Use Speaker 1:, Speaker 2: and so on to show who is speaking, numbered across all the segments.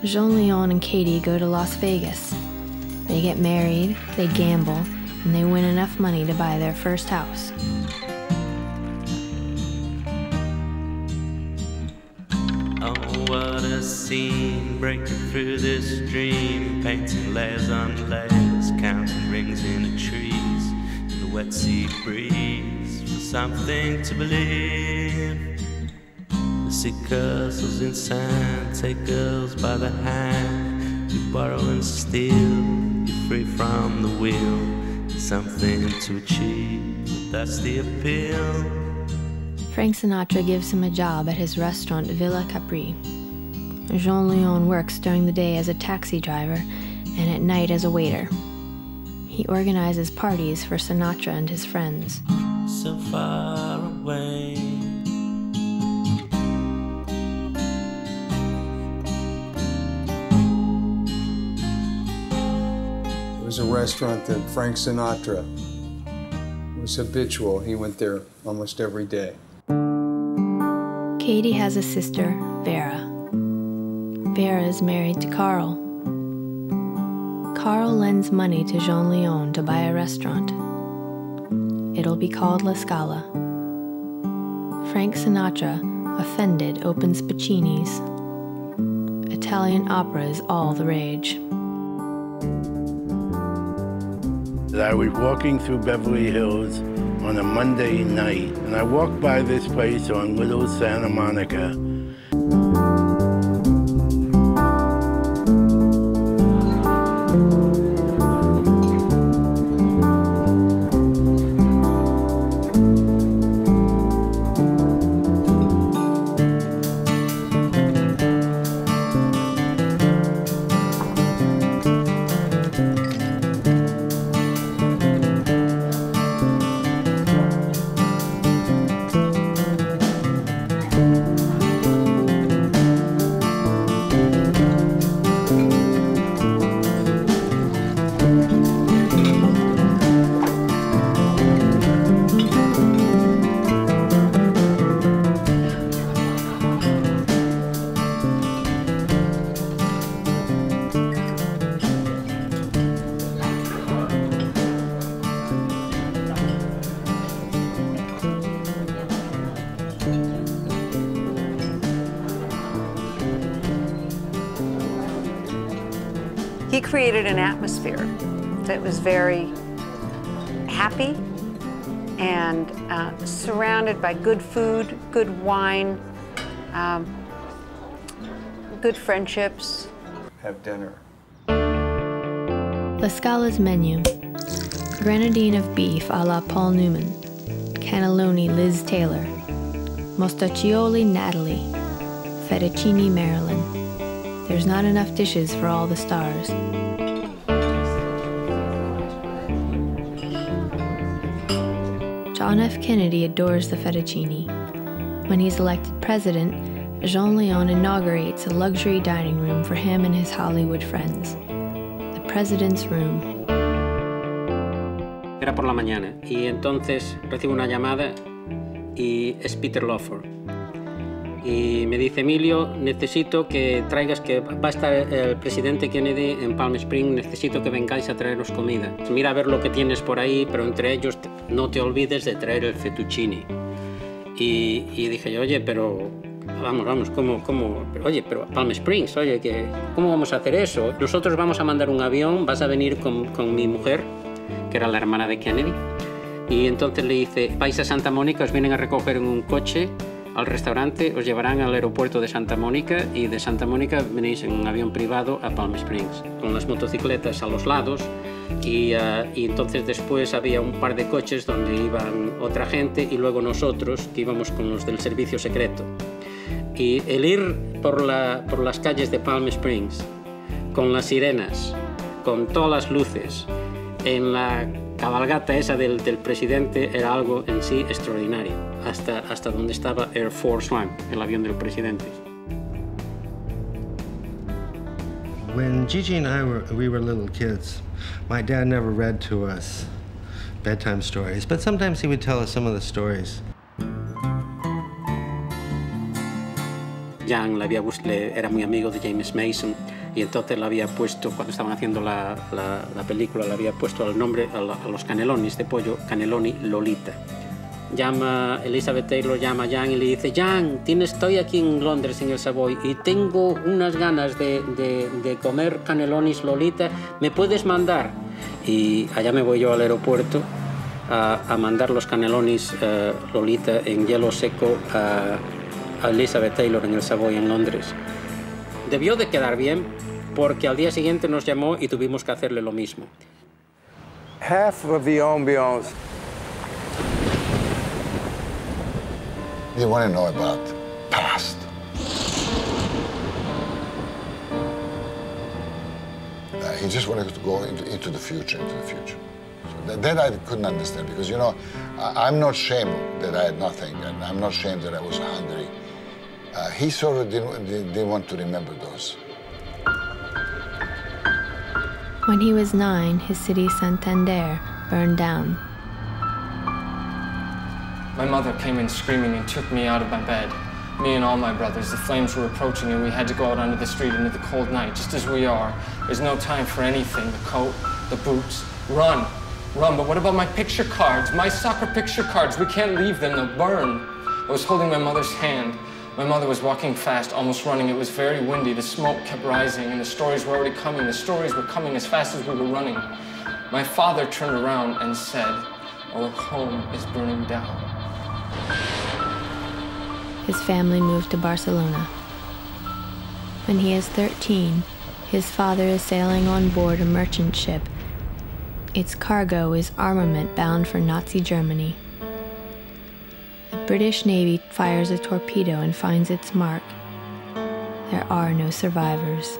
Speaker 1: Jean-Léon and Katie go to Las Vegas. They get married, they gamble, and they win enough money to buy their first house.
Speaker 2: Oh, what a scene, breaking through this dream, painting layers on layers, counting rings in the trees, in the wet sea breeze, for something to believe. The sea castles in sand, take girls by the hand, you borrow and steal, you're free from the wheel, something to achieve, that's the appeal.
Speaker 1: Frank Sinatra gives him a job at his restaurant Villa Capri. Jean-Léon works during the day as a taxi driver and at night as a waiter. He organizes parties for Sinatra and his friends.
Speaker 2: So far away,
Speaker 3: it was a restaurant that Frank Sinatra was habitual. He went there almost every day.
Speaker 1: Katie has a sister, Vera. Vera is married to Carl. Carl lends money to Jean-Léon to buy a restaurant. It'll be called La Scala. Frank Sinatra, offended, opens Puccini's. Italian opera is all the rage.
Speaker 4: I was walking through Beverly Hills on a Monday night, and I walked by this place on Little Santa Monica.
Speaker 5: He created an atmosphere that was very happy and surrounded by good food, good wine, good friendships.
Speaker 3: Have dinner.
Speaker 1: La Scala's menu: grenadine of beef a la Paul Newman, cannelloni Liz Taylor, mostaccioli Natalie, fettuccine Marilyn. There's not enough dishes for all the stars. John F. Kennedy adores the fettuccine. When he's elected president, Jean-Léon inaugurates a luxury dining room for him and his Hollywood friends. The President's Room.
Speaker 6: Era por la mañana y entonces recibo una llamada y es Peter Lawford. Y me dice, Emilio, necesito que traigas, que va a estar el presidente Kennedy en Palm Springs, necesito que vengáis a traeros comida. Mira a ver lo que tienes por ahí, pero entre ellos no te olvides de traer el fettuccine. Y dije yo, oye, pero vamos, ¿cómo? Oye, pero Palm Springs, oye, ¿cómo vamos a hacer eso? Nosotros vamos a mandar un avión, vas a venir con mi mujer, que era la hermana de Kennedy. Y entonces le dice, vais a Santa Mónica, os vienen a recoger en un coche al restaurante, os llevarán al aeropuerto de Santa Mónica y de Santa Mónica venís en un avión privado a Palm Springs, con las motocicletas a los lados y entonces después había un par de coches donde iban otra gente y luego nosotros que íbamos con los del servicio secreto. Y el ir por las calles de Palm Springs con las sirenas, con todas las luces, en la cabalgata esa del presidente era algo en sí extraordinario, hasta donde estaba Air Force One, el avión del presidente.
Speaker 7: When Gigi and I were little kids, my dad never read to us bedtime stories, but sometimes he would tell us some of the stories.
Speaker 6: Jan era muy amigo de James Mason y entonces le había puesto, cuando estaban haciendo la película, le había puesto el nombre a los canelonis de pollo, Cannelloni Lolita. Elizabeth Taylor llama a Jan y le dice: Jan, estoy aquí en Londres, en el Savoy, y tengo unas ganas de comer canelonis Lolita, ¿me puedes mandar? Y allá me voy yo al aeropuerto a mandar los canelonis Lolita en hielo seco a Elizabeth Taylor en el Savoy, en Londres. Debió de quedar bien, porque al día siguiente nos llamó y tuvimos que hacerle lo mismo.
Speaker 8: Half of the ambiance.
Speaker 9: You want to know about past. He just wanted to go into the future, So that I couldn't understand, because, you know, I'm not ashamed that I had nothing, and I'm not ashamed that I was hungry. He sort of didn't want to remember those.
Speaker 1: When he was 9, his city Santander burned down.
Speaker 10: My mother came in screaming and took me out of my bed. Me and all my brothers. The flames were approaching and we had to go out onto the street into the cold night, just as we are. There's no time for anything. The coat, the boots. Run, run. But what about my picture cards? My soccer picture cards. We can't leave them, they'll burn. I was holding my mother's hand. My mother was walking fast, almost running. It was very windy. The smoke kept rising and the stories were already coming. The stories were coming as fast as we were running. My father turned around and said, "Our home is burning down."
Speaker 1: His family moved to Barcelona. When he is 13, his father is sailing on board a merchant ship. Its cargo is armament bound for Nazi Germany. The British Navy fires a torpedo and finds its mark. There are no survivors.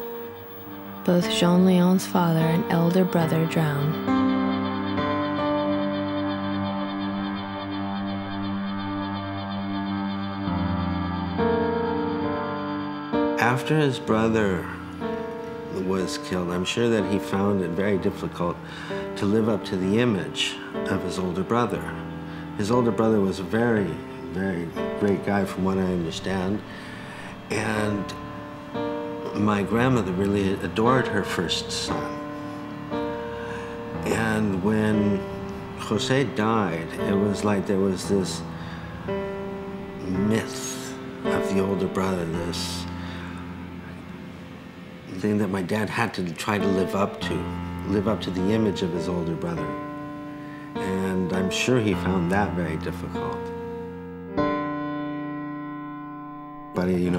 Speaker 1: Both Jean Leon's father and elder brother drown.
Speaker 7: After his brother was killed, I'm sure that he found it very difficult to live up to the image of his older brother. His older brother was a very, very great guy from what I understand. And my grandmother really adored her first son. And when Jose died, it was like there was this myth of the older brother, this thing that my dad had to try to live up to the image of his older brother. And I'm sure he found that very difficult. But, you know,